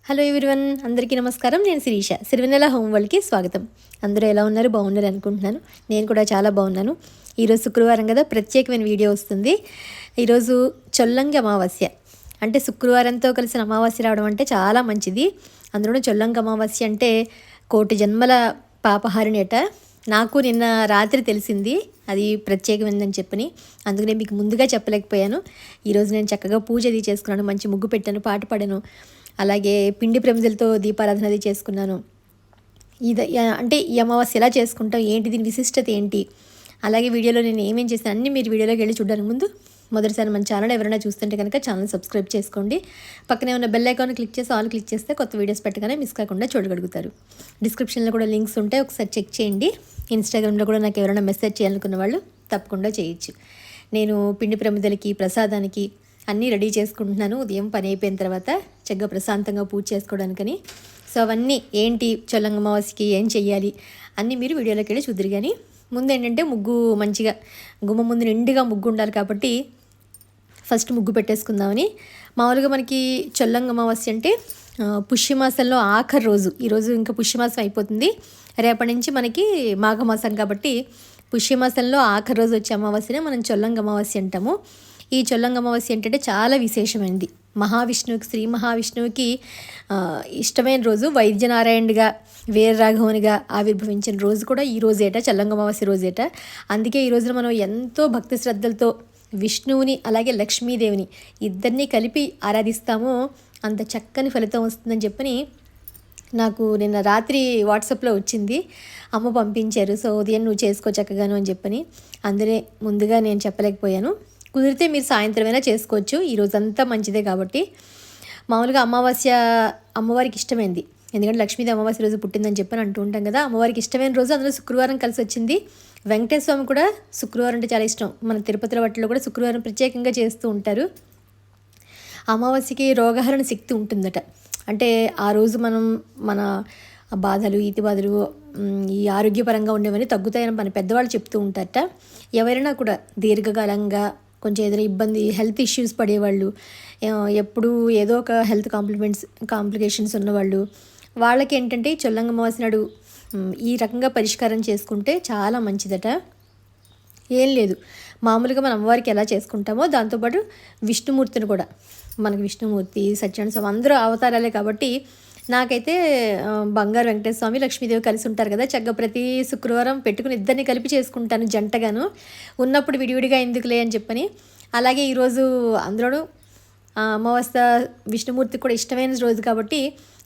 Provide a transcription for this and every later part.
Hello everyone, అందరికీ నమస్కారం. నేను శిరీష. సిరివెన్నెల హోమ్ వరల్డ్కి స్వాగతం. అందరూ ఎలా ఉన్నారు? బాగున్నారు అనుకుంటున్నాను. నేను కూడా చాలా బాగున్నాను. ఈరోజు శుక్రవారం కదా, ప్రత్యేకమైన వీడియో వస్తుంది. ఈరోజు చొల్లంగి అమావాస్య, అంటే శుక్రవారంతో కలిసిన అమావాస్య రావడం అంటే చాలా మంచిది. అందులోనూ చొల్లంగి అమావాస్య అంటే కోటి జన్మల పాపహారిణి అట. నాకు నిన్న రాత్రి తెలిసింది అది ప్రత్యేకమైందని చెప్పని, అందుకనే మీకు ముందుగా చెప్పలేకపోయాను. ఈరోజు నేను చక్కగా పూజ అది చేసుకున్నాను, మంచి ముగ్గు పెట్టాను, పాట పాడాను, అలాగే పిండి ప్రమిదలతో దీపారాధన అది చేసుకున్నాను. ఇది అంటే ఈ అమావాస్య ఎలా చేసుకుంటాం, ఏంటి దీని విశిష్టత ఏంటి, అలాగే వీడియోలో నేను ఏమేం చేశాను అన్నీ మీరు వీడియోలోకి వెళ్ళి చూడడానికి ముందు మొదటిసారి మన ఛానల్ ఎవరైనా చూస్తుంటే కనుక ఛానల్ సబ్స్క్రైబ్ చేసుకోండి. పక్కనే ఉన్న బెల్ ఐకాన్ క్లిక్ చేసి ఆల్ క్లిక్ చేస్తే కొత్త వీడియోస్ పెట్టగానే మిస్ కాకుండా చూడగలుగుతారు. డిస్క్రిప్షన్లో కూడా లింక్స్ ఉంటాయి, ఒకసారి చెక్ చేయండి. ఇన్స్టాగ్రామ్లో కూడా నాకు ఎవరైనా మెసేజ్ చేయాలనుకున్న వాళ్ళు తప్పకుండా చేయొచ్చు. నేను పిండి ప్రమిదలకి, ప్రసాదానికి అన్నీ రెడీ చేసుకుంటున్నాను. ఉదయం పని అయిపోయిన తర్వాత చక్కగా ప్రశాంతంగా పూజ చేసుకోవడానికని. సో అవన్నీ ఏంటి, చొల్లంగి అమావాస్యకి ఏం చెయ్యాలి అన్నీ మీరు వీడియోలోకి వెళ్ళి చూద్దరు. కానీ ముందు ఏంటంటే ముగ్గు మంచిగా గుమ్మ ముందు నిండుగా ముగ్గు ఉండాలి కాబట్టి ఫస్ట్ ముగ్గు పెట్టేసుకుందామని. మామూలుగా మనకి చొల్లంగి అమావాస్య అంటే పుష్యమాసంలో ఆఖరి రోజు. ఈరోజు ఇంకా పుష్యమాసం అయిపోతుంది, రేపటి నుంచి మనకి మాఘమాసం కాబట్టి పుష్యమాసంలో ఆఖరి రోజు వచ్చే అమావాస్యనే మనం చొల్లంగి అమావాస్య అంటాము. ఈ చొల్లంగి అమావాస్య ఏంటంటే చాలా విశేషమైనది. మహావిష్ణువుకి, శ్రీ మహావిష్ణువుకి ఇష్టమైన రోజు. వైద్యనారాయణుడిగా, వీరరాఘవునిగా ఆవిర్భవించిన రోజు కూడా ఈ రోజేట, చొల్లంగి అమావాస్య రోజేట. అందుకే ఈ రోజున మనం ఎంతో భక్తి శ్రద్ధలతో విష్ణువుని అలాగే లక్ష్మీదేవిని ఇద్దరినీ కలిపి ఆరాధిస్తామో అంత చక్కని ఫలితం వస్తుందని చెప్పని నాకు నిన్న రాత్రి వాట్సాప్లో వచ్చింది. అమ్మ పంపించారు. సో ఉదయం నువ్వు చేసుకో చక్కగాను అని చెప్పని, అందులో ముందుగా నేను చెప్పలేకపోయాను. కుదిరితే మీరు సాయంత్రమైనా చేసుకోవచ్చు, ఈరోజంతా మంచిదే కాబట్టి. మామూలుగా అమావాస్య అమ్మవారికి ఇష్టమైంది, ఎందుకంటే లక్ష్మీదేవి అమావాస్య రోజు పుట్టిందని చెప్పని అంటూ ఉంటాం కదా. అమ్మవారికి ఇష్టమైన రోజు, అందులో శుక్రవారం కలిసి వచ్చింది. వెంకటేశ్వర స్వామి కూడా శుక్రవారం అంటే చాలా ఇష్టం. మన తిరుపతిలో వాటిలో కూడా శుక్రవారం ప్రత్యేకంగా చేస్తూ ఉంటారు. అమావాస్యకి రోగహరణ శక్తి ఉంటుందట. అంటే ఆ రోజు మనం మన బాధలు, ఈతి బాధలు, ఈ ఆరోగ్యపరంగా ఉండేవన్నీ తగ్గుతాయని మన పెద్దవాళ్ళు చెప్తూ ఉంటారట. ఎవరైనా కూడా దీర్ఘకాలంగా కొంచెం ఏదైనా ఇబ్బంది, హెల్త్ ఇష్యూస్ పడేవాళ్ళు, ఎప్పుడు ఏదో ఒక హెల్త్ కాంప్లికేషన్స్ ఉన్నవాళ్ళు, వాళ్ళకి ఏంటంటే చొల్లంగి అమావాస్య నాడు ఈ రకంగా పరిష్కారం చేసుకుంటే చాలా మంచిదట. ఏం లేదు, మామూలుగా మన అమ్మవారికి ఎలా చేసుకుంటామో దాంతోపాటు విష్ణుమూర్తిని కూడా, మనకు విష్ణుమూర్తి, సత్యనారాయణ స్వామి అందరూ అవతారాలే కాబట్టి నాకైతే బంగారు వెంకటేశ్వర స్వామి, లక్ష్మీదేవి కలిసి ఉంటారు కదా, చక్కగా ప్రతి శుక్రవారం పెట్టుకుని ఇద్దరిని కలిపి చేసుకుంటాను జంటగాను. ఉన్నప్పుడు విడివిడిగా ఎందుకులే అని చెప్పని. అలాగే ఈరోజు అందులోనూ అమావాస్య విష్ణుమూర్తికి కూడా ఇష్టమైన రోజు కాబట్టి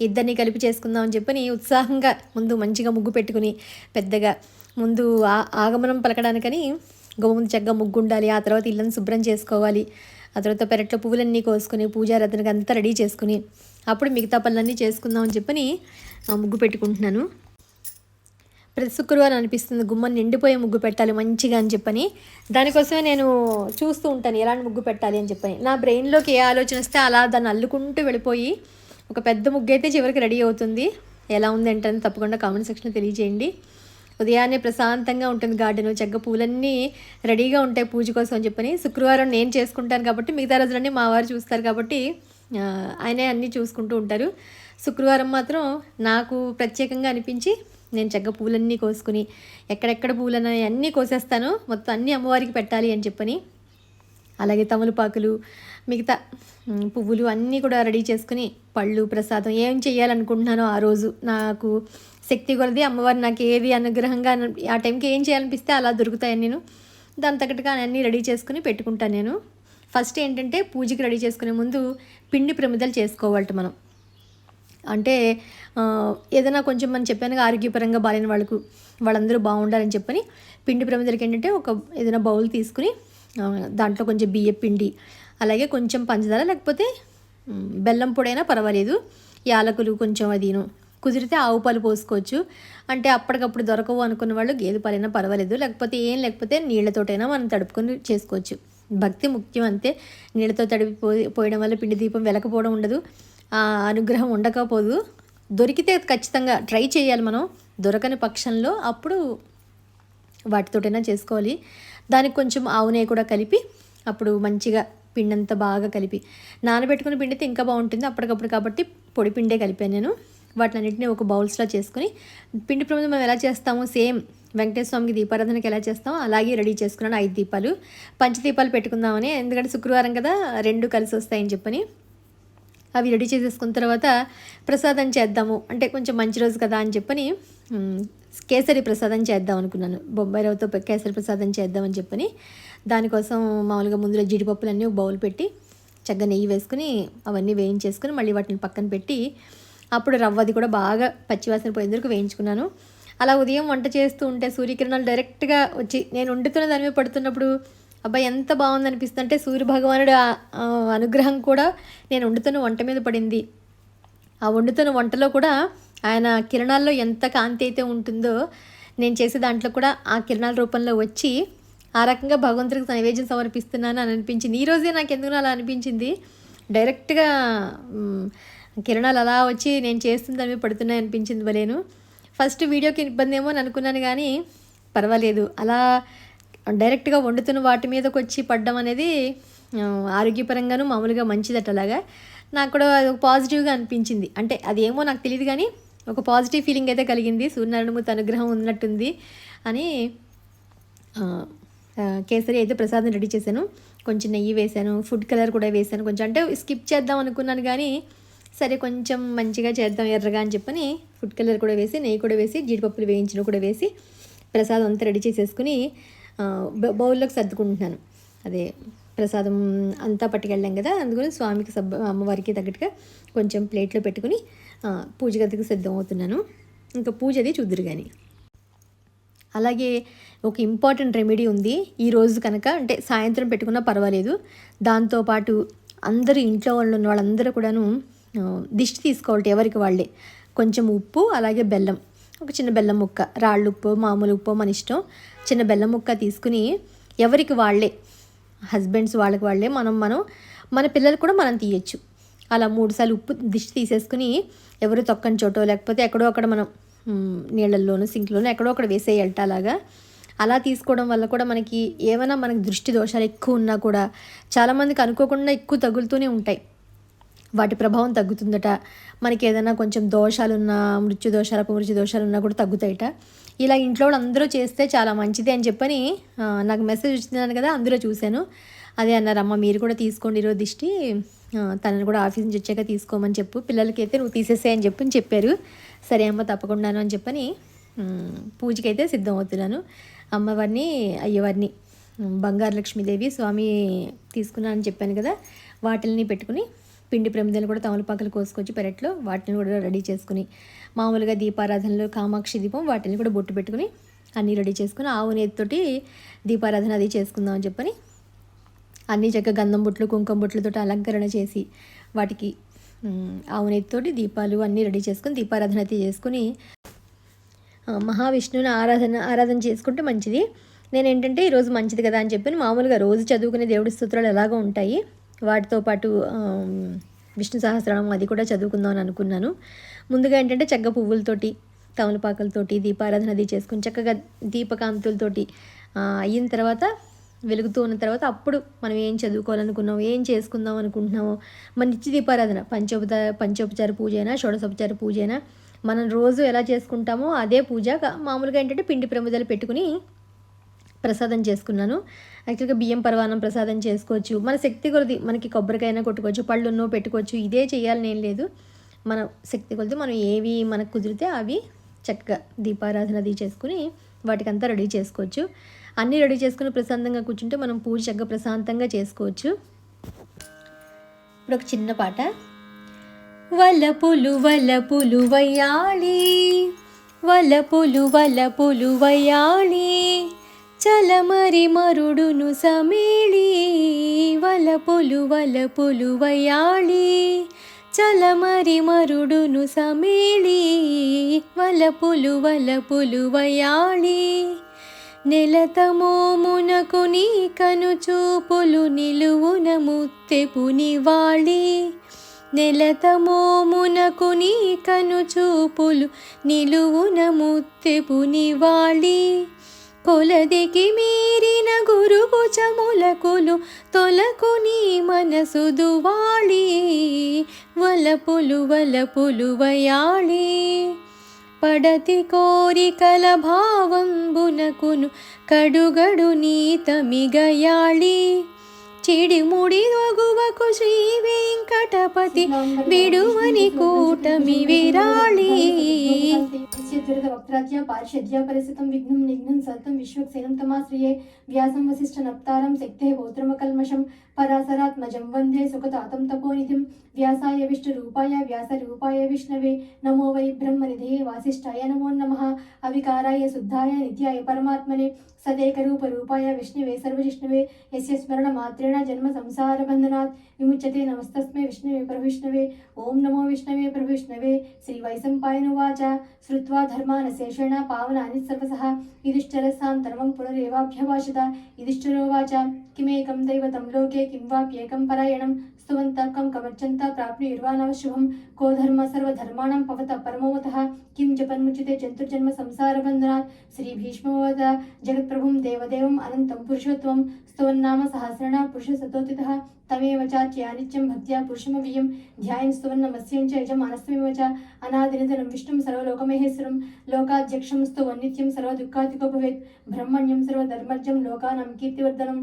ఇద్దరిని కలిపి చేసుకుందాం అని చెప్పని ఉత్సాహంగా ముందు మంచిగా ముగ్గు పెట్టుకుని, పెద్దగా ముందు ఆగమనం పలకడానికని ముందు చక్కగా ముగ్గు ఉండాలి. ఆ తర్వాత ఇళ్ళని శుభ్రం చేసుకోవాలి. ఆ తర్వాత పెరట్లో పువ్వులన్నీ కోసుకొని పూజారాధనకి అంతా రెడీ చేసుకుని అప్పుడు మిగతా పనులన్నీ చేసుకుందాం అని చెప్పని ముగ్గు పెట్టుకుంటున్నాను. ప్రతి శుక్రవారం అనిపిస్తుంది గుమ్మని నిండిపోయే ముగ్గు పెట్టాలి మంచిగా అని చెప్పని. దానికోసమే నేను చూస్తూ ఉంటాను ఎలాంటి ముగ్గు పెట్టాలి అని చెప్పని. నా బ్రెయిన్లోకి ఏ ఆలోచన వస్తే అలా దాన్ని అల్లుకుంటూ వెళ్ళిపోయి ఒక పెద్ద ముగ్గు అయితే చివరికి రెడీ అవుతుంది. ఎలా ఉంది ఏంటని తప్పకుండా కామెంట్ సెక్షన్లో తెలియజేయండి. ఉదయాన్నే ప్రశాంతంగా ఉంటుంది గార్డెన్, చక్కగా పూలన్నీ రెడీగా ఉంటాయి పూజ కోసం అని చెప్పని. శుక్రవారం నేను చేసుకుంటాను కాబట్టి మిగతా రోజులన్నీ మా వారు చూస్తారు కాబట్టి ఆయనే అన్నీ చూసుకుంటూ ఉంటారు. శుక్రవారం మాత్రం నాకు ప్రత్యేకంగా అనిపించి నేను చక్కగా పూలన్నీ కోసుకుని ఎక్కడెక్కడ పూలను అన్నీ కోసేస్తాను, మొత్తం అన్నీ అమ్మవారికి పెట్టాలి అని చెప్పని. అలాగే తమలపాకులు, మిగతా పువ్వులు అన్నీ కూడా రెడీ చేసుకుని పళ్ళు, ప్రసాదం ఏం చేయాలనుకుంటున్నానో ఆ రోజు నాకు శక్తి కొలది అమ్మవారు నాకు ఏది అనుగ్రహంగా ఆ టైంకి ఏం చేయాలనిపిస్తే అలా దొరుకుతాయని నేను దాని తగ్గట్టుగా అన్నీ రెడీ చేసుకుని పెట్టుకుంటాను. నేను ఫస్ట్ ఏంటంటే పూజకి రెడీ చేసుకునే ముందు పిండి ప్రమిదలు చేసుకోవాలట మనం. అంటే ఏదైనా కొంచెం మనం చెప్పాను ఆరోగ్యపరంగా బాలేని వాళ్ళందరూ బాగుండాలని చెప్పని పిండి ప్రమిదలకి ఏంటంటే ఒక ఏదైనా బౌల్ తీసుకుని దాంట్లో కొంచెం బియ్య పిండి, అలాగే కొంచెం పంచదార, లేకపోతే బెల్లం పొడైనా పర్వాలేదు, యాలకులు కొంచెం అదిను, కుదిరితే ఆవు పాలు పోసుకోవచ్చు. అంటే అప్పటికప్పుడు దొరకవు అనుకున్న వాళ్ళు గేదె పాలైనా పర్వాలేదు, లేకపోతే నీళ్ళతోటైనా మనం తడుపుకొని చేసుకోవచ్చు. భక్తి ముఖ్యం అంతే. నీళ్ళతో పోయడం వల్ల పిండి దీపం వెలకపోవడం ఉండదు, అనుగ్రహం ఉండకపోదు. దొరికితే ఖచ్చితంగా ట్రై చేయాలి మనం. దొరకని పక్షంలో అప్పుడు వాటితోటైనా చేసుకోవాలి. దానికి కొంచెం ఆవు నెయ్యి కూడా కలిపి అప్పుడు మంచిగా పిండి అంతా బాగా కలిపి నానబెట్టుకుని పిండితే ఇంకా బాగుంటుంది అప్పటికప్పుడు. కాబట్టి పొడి పిండే కలిపాను నేను. వాటినన్నింటినీ ఒక బౌల్స్లో చేసుకుని పిండి ప్రమిదలు మనం ఎలా చేస్తామో సేమ్ వెంకటేశ్వర స్వామికి దీపారాధనకి ఎలా చేస్తామో అలాగే రెడీ చేసుకున్నాను. 5 దీపాలు, పంచదీపాలు పెట్టుకుందామని, ఎందుకంటే శుక్రవారం కదా 2 కలిసి వస్తాయని చెప్పని అవి రెడీ చేసేసుకున్న తర్వాత ప్రసాదం చేద్దాము అంటే కొంచెం మంచి రోజు కదా అని చెప్పని కేసరి ప్రసాదం చేద్దాం అనుకున్నాను. బొంబాయి రవ్వతో కేసరి ప్రసాదం చేద్దామని చెప్పని దానికోసం మామూలుగా ముందులో జీడిపప్పులన్నీ ఒక బౌల్ పెట్టి చక్కగా నెయ్యి వేసుకుని అవన్నీ వేయించేసుకుని మళ్ళీ వాటిని పక్కన పెట్టి అప్పుడు రవ్వది కూడా బాగా పచ్చివాసన పోయేందుకు వేయించుకున్నాను. అలా ఉదయం వంట చేస్తూ ఉంటే సూర్యకిరణాలు డైరెక్ట్గా వచ్చి నేను వండుతున్న దాని మీద పడుతున్నప్పుడు అబ్బాయి ఎంత బాగుంది అనిపిస్తుంది. అంటే సూర్యభగవానుడు అనుగ్రహం కూడా నేను వండుతున్న వంట మీద పడింది. ఆ వండుతున్న వంటలో కూడా ఆయన కిరణాల్లో ఎంత కాంతి అయితే ఉంటుందో నేను చేసే దాంట్లో కూడా ఆ కిరణాల రూపంలో వచ్చి ఆ రకంగా భగవంతుడికి నైవేద్యం సమర్పిస్తున్నాను అని అనిపించింది. ఈరోజే నాకు ఎందుకు అలా అనిపించింది. డైరెక్ట్గా కిరణాలు అలా వచ్చి నేను చేస్తున్న దాని మీద పడుతున్నాయి అనిపించింది. భలేను ఫస్ట్ వీడియోకి ఇబ్బంది ఏమో అని అనుకున్నాను, కానీ పర్వాలేదు. అలా డైరెక్ట్గా వండుతున్న వాటి మీదకి వచ్చి పడ్డం అనేది ఆరోగ్యపరంగాను మామూలుగా మంచిదట. అలాగా నాకు కూడా అది ఒక పాజిటివ్గా అనిపించింది. అంటే అదేమో నాకు తెలియదు, కానీ ఒక పాజిటివ్ ఫీలింగ్ అయితే కలిగింది. సూర్యనారాయణమూర్తి అనుగ్రహం ఉన్నట్టుంది అని కేసరి అయితే ప్రసాదం రెడీ చేశాను. కొంచెం నెయ్యి వేశాను, ఫుడ్ కలర్ కూడా వేశాను. కొంచెం అంటే స్కిప్ చేద్దాం అనుకున్నాను, కానీ సరే కొంచెం మంచిగా చేద్దాం ఎర్రగా అని చెప్పని ఫుడ్ కలర్ కూడా వేసి నెయ్యి కూడా వేసి జీడిపప్పులు వేయించిన కూడా వేసి ప్రసాదం అంతా రెడీ చేసేసుకుని బౌల్లోకి సర్దుకుంటున్నాను. అదే ప్రసాదం అంతా పట్టుకెళ్ళాం కదా, అందుకని స్వామికి అమ్మవారికి తగ్గట్టుగా కొంచెం ప్లేట్లో పెట్టుకుని పూజ గదికి సిద్ధం అవుతున్నాను. ఇంకా పూజ అది చూద్దురు. కానీ అలాగే ఒక ఇంపార్టెంట్ రెమెడీ ఉంది ఈరోజు కనుక, అంటే సాయంత్రం పెట్టుకున్నా పర్వాలేదు. దాంతోపాటు అందరూ ఇంట్లో వాళ్ళు ఉన్న వాళ్ళందరూ కూడాను దిష్టి తీసుకోవాలి ఎవరికి వాళ్ళే. కొంచెం ఉప్పు అలాగే బెల్లం, ఒక చిన్న బెల్లం ముక్క, రాళ్ళు ఉప్పు మామూలు ఉప్పు మన ఇష్టం, చిన్న బెల్లం ముక్క తీసుకుని ఎవరికి వాళ్ళే హస్బెండ్స్ వాళ్ళకి వాళ్ళే మన పిల్లలు కూడా మనం తీయచ్చు. అలా 3 సార్లు ఉప్పు దిష్టి తీసేసుకుని ఎవరు తొక్కని చోటో లేకపోతే ఎక్కడో అక్కడ మనం నీళ్ళల్లోనూ సింక్లోనూ ఎక్కడో అక్కడ వేసేయట. అలా తీసుకోవడం వల్ల కూడా మనకి ఏమైనా మనకి దృష్టి దోషాలు ఎక్కువ ఉన్నా కూడా చాలామందికి అనుకోకుండా ఎక్కువ తగులుతూనే ఉంటాయి. వాటి ప్రభావం తగ్గుతుందట. మనకి ఏదైనా కొంచెం దోషాలున్నా మృత్యు దోషాలు అపమృత్యు దోషాలు ఉన్నా కూడా తగ్గుతాయట. ఇలా ఇంట్లో వాళ్ళు అందరూ చేస్తే చాలా మంచిది అని చెప్పని నాకు మెసేజ్ వచ్చిందని కదా, అందులో చూశాను. అదే అన్నారు, అమ్మ మీరు కూడా తీసుకోండి ఈరోజు దిష్టి, తనని కూడా ఆఫీస్ నుంచి వచ్చాక తీసుకోమని చెప్పు, పిల్లలకి అయితే నువ్వు తీసేసే అని చెప్పారు. సరే అమ్మ తప్పకుండాను అని చెప్పని పూజకైతే సిద్ధం అవుతున్నాను. అమ్మవారిని అయ్యవారిని బంగారు లక్ష్మీదేవి స్వామి తీసుకున్నానని చెప్పాను కదా, వాటిని పెట్టుకుని పిండి ప్రమిదలు కూడా తమలపాకులు కోసుకొచ్చి పెరట్లో వాటిని కూడా రెడీ చేసుకుని మామూలుగా దీపారాధనలు కామాక్షి దీపం వాటిని కూడా బొట్టు పెట్టుకుని అన్నీ రెడీ చేసుకుని ఆవు నేతితోటి దీపారాధన అది చేసుకుందాం అని చెప్పని అన్నీ చక్కగా గంధం బొట్లు కుంకుమ బొట్లతో అలంకరణ చేసి వాటికి ఆవు నేతితోటి దీపాలు అన్నీ రెడీ చేసుకుని దీపారాధన అయితే చేసుకుని మహావిష్ణువుని ఆరాధన చేసుకుంటే మంచిది. నేను ఏంటంటే ఈరోజు మంచిది కదా అని చెప్పి మామూలుగా రోజు చదువుకునే దేవుడి స్తోత్రాలు ఎలాగో ఉంటాయి, వాటితో పాటు విష్ణు సహస్రనామం అది కూడా చదువుకుందామని అనుకున్నాను. ముందుగా ఏంటంటే చక్కగా పువ్వులతోటి తమలపాకులతోటి దీపారాధన అది చేసుకుని చక్కగా దీపకాంతులతోటి అయిన తర్వాత వెలుగుతూ ఉన్న తర్వాత అప్పుడు మనం ఏం చదువుకోవాలనుకున్నాం ఏం చేసుకుందాం అనుకుంటున్నామో మన నిత్య దీపారాధన పంచోపచార పూజ అయినా షోడశోపచార పూజ అయినా మనం రోజు ఎలా చేసుకుంటామో అదే పూజ. మామూలుగా ఏంటంటే పిండి ప్రమిదలు పెట్టుకుని ప్రసాదం చేసుకున్నాను. యాక్చువల్గా బియ్యం పరవాన్నం ప్రసాదం చేసుకోవచ్చు, మన శక్తి కొలది మనకి కొబ్బరికైనా కొట్టుకోవచ్చు, పళ్ళున్నో పెట్టుకోవచ్చు, ఇదే చేయాలని ఏం లేదు. మన శక్తి కొలది మనం ఏవి మనకు కుదిరితే అవి చక్కగా దీపారాధన అది చేసుకుని వాటికంతా రెడీ చేసుకోవచ్చు. అన్నీ రెడీ చేసుకుని ప్రశాంతంగా కూర్చుంటే మనం పూజ చక్కగా ప్రశాంతంగా చేసుకోవచ్చు. ఇప్పుడు ఒక చిన్న పాట. వలపులు వలపులు వయ్యాళి, వలపులు వలపులు వయ్యాళి, చలమరి మరుడును సమేళి, వలపులు వలపులు వయ్యాళి, చలమరి మరుడును సమేళి, వలపులు వలపులు వయ్యాళి, నెలతమోమునకు నీ కనుచూపులు నిలువున ముత్తెపు నివాళి, నెలతమోమునకు నీ కనుచూపులు నిలువున ముత్తెపు నివాళి, కొలదికి మీరిన గురుగుచములకులు తొలకుని మనసు దువాళి వలపులు వలపులు వయాళి పడతి కోరికల భావంబునకును కడుగడు నీతమిగయాళి చిడిముడి వగువకు శ్రీ వెంకటపతి విడువని కూటమి విరాళి వక్త్రాజ్య పారిషద్య పరిస్థితం విఘ్నం నిఘ్నం సతం విశ్వక్సేనం తమాశ్రయే వ్యాసం వసిష్ఠ నప్తారం శక్తే గోత్రమకల్మషం పరాశరాత్మజం వందే సుఖతాతం తపోనిధిం వ్యాసాయ విష్ణురూపాయ వ్యాసరూపాయ విష్ణవే నమో వై బ్రహ్మనిధే వాసిష్ఠాయ నమో నమః అవికారాయ శుద్ధాయ నిత్యాయ పరమాత్మనే సదేకరూపరూపాయ విష్ణవే సర్వజిష్ణవే యస్య స్మరణ మాత్రేణ జన్మ సంసార బంధనాత్ విముచ్యతే నమస్తస్మై విష్ణవే ప్రవిష్ణవే ఓం నమో విష్ణవే ప్రవిష్ణవే శ్రీ వైశంపాయనువాచ శ్రుత్వా ధర్మానశేషేణ పావనాని సర్వసః యుధిష్ఠిరస్సాం ధర్మం పునరేవాభ్యవాచత యుధిష్ఠిరోవాచ కిమేకం దైవతం లోకే కిం వాప్యేకం పరాయణం स्तुवन्तः कं कवर्चन्त प्राप्नुयुर्वानवशुभं को धर्म सर्वधर्माणां पवत परमोवतः किं जपन्मुच्यते जन्तुर्जन्म संसारबन्धनात् श्रीभीष्मवद जगत्प्रभुं देवदेवम् अनन्तं पुरुषोत्तमं स्तुवन्नाम सहस्रेण पुरुषसतोतितः तमेव चार्च्य नित्यं भक्त्या पुरुषमव्ययं ध्यायन् स्तुवन्नमस्यं च यजमानस्त्वमेव च अनादिनिधनं विष्णुं सर्वलोकमहेश्वरं लोकाध्यक्षं स्तुवन्नित्यं सर्वदुःखातिको भवेत् ब्रह्मण्यं सर्वधर्मज्ञं लोकानां कीर्तिवर्धनं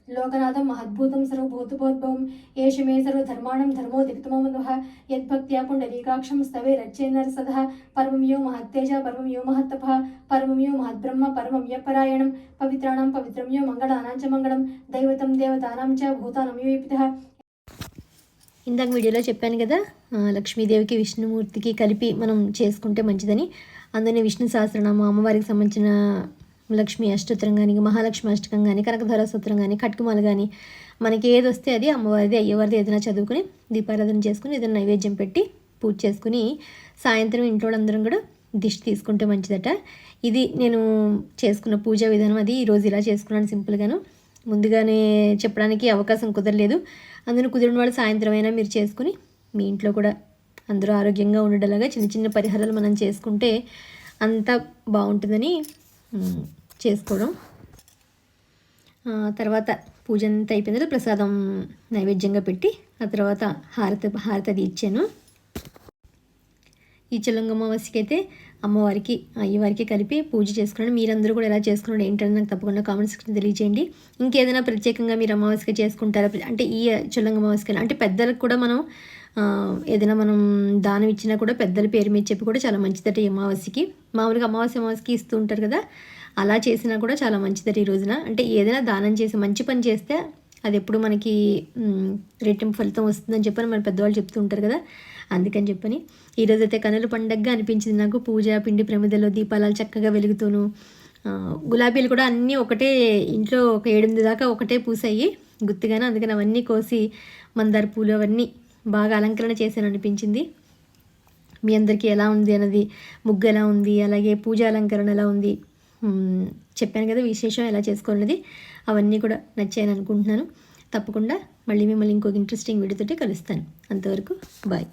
लोकनाथं महद्भूतं सर्वभूतभोद्भवम् एष मे सर्वधर्माणां धर्मोदिक्तमोऽन्वः यद्भक्त्या पुण्डरीकाक्षं स्तवे रच्चेन्नर सदः परमं यो महत्तेज परमं यो महत्तपः परमं यो महद्ब्रह्म परमं यः परायणं पवित्राणां पवित्रं यो मङ्गलानां च मङ्गलं दैवतं देवतानां च भूतानां यो पितः ఇందాక వీడియోలో చెప్పాను కదా లక్ష్మీదేవికి విష్ణుమూర్తికి కలిపి మనం చేసుకుంటే మంచిదని అందుకని విష్ణు సహస్రనామం అమ్మవారికి సంబంధించిన లక్ష్మీ అష్టోత్తరం కానీ మహాలక్ష్మి అష్టకం కానీ కనకధార స్తోత్రం కానీ కట్టుకుమాల కానీ మనకి ఏది వస్తే అది అమ్మవారిది అయ్యవారిది ఏదైనా చదువుకుని దీపారాధన చేసుకుని ఏదైనా నైవేద్యం పెట్టి పూజ చేసుకుని సాయంత్రం ఇంట్లో అందరం కూడా దిష్టి తీసుకుంటే మంచిదట. ఇది నేను చేసుకున్న పూజా విధానం. అది ఈరోజు ఇలా చేసుకున్నాను సింపుల్గాను. ముందుగానే చెప్పడానికి అవకాశం కుదరలేదు. అందులో కుదిరిన వాళ్ళు సాయంత్రం అయినా మీరు చేసుకుని మీ ఇంట్లో కూడా అందరూ ఆరోగ్యంగా ఉండేలాగా చిన్న చిన్న పరిహారాలు మనం చేసుకుంటే అంతా బాగుంటుందని చేసుకోవడం. తర్వాత పూజ అంతా అయిపోయిన తర్వాత ప్రసాదం నైవేద్యంగా పెట్టి ఆ తర్వాత హారతి ఇచ్చాను. ఈ చల్లంగ అమావాస్యకి అయితే అమ్మవారికి అయ్యవారికి కలిపి పూజ చేసుకున్నాను. మీరందరూ కూడా ఎలా చేసుకున్నాడు ఏంటని నాకు తప్పకుండా కామెంట్ సెక్షన్ తెలియజేయండి. ఇంకేదైనా ప్రత్యేకంగా మీరు అమావాస్యకి చేసుకుంటారా అంటే ఈ చల్లంగ అమావాస్యకి అంటే పెద్దలకు కూడా మనం ఏదైనా మనం దానం ఇచ్చినా కూడా పెద్దల పేరు మీద చెప్పి కూడా చాలా మంచిదట ఈ అమావాస్యకి. మామూలుగా అమావాస్యకి ఇస్తూ ఉంటారు కదా, అలా చేసినా కూడా చాలా మంచిదట ఈ రోజున. అంటే ఏదైనా దానం చేసి మంచి పని చేస్తే అది ఎప్పుడు మనకి రెట్టింపు ఫలితం వస్తుందని చెప్పని మన పెద్దవాళ్ళు చెప్తూ ఉంటారు కదా, అందుకని చెప్పని ఈరోజైతే కనుల పండగగా అనిపించింది నాకు. పూజ పిండి ప్రమిదలో దీపాలు చక్కగా వెలుగుతూను గులాబీలు కూడా అన్నీ ఒకటే ఇంట్లో ఒక 7-8 దాకా ఒకటే పూసాయి గుర్తుగానే. అందుకని అవన్నీ కోసి మందార పూలు అవన్నీ బాగా అలంకరణ చేశాను అనిపించింది. మీ అందరికీ ఎలా ఉంది అన్నది, ముగ్గు ఎలా ఉంది, అలాగే పూజ అలంకరణ ఎలా ఉంది చెప్పాను కదా, విశేషం ఎలా చేసుకోవాలన్నది అవన్నీ కూడా నచ్చాయని అనుకుంటున్నాను. తప్పకుండా మళ్ళీ మిమ్మల్ని ఇంకొక ఇంట్రెస్టింగ్ వీడియోతోటి కలుస్తాను. అంతవరకు బాయ్.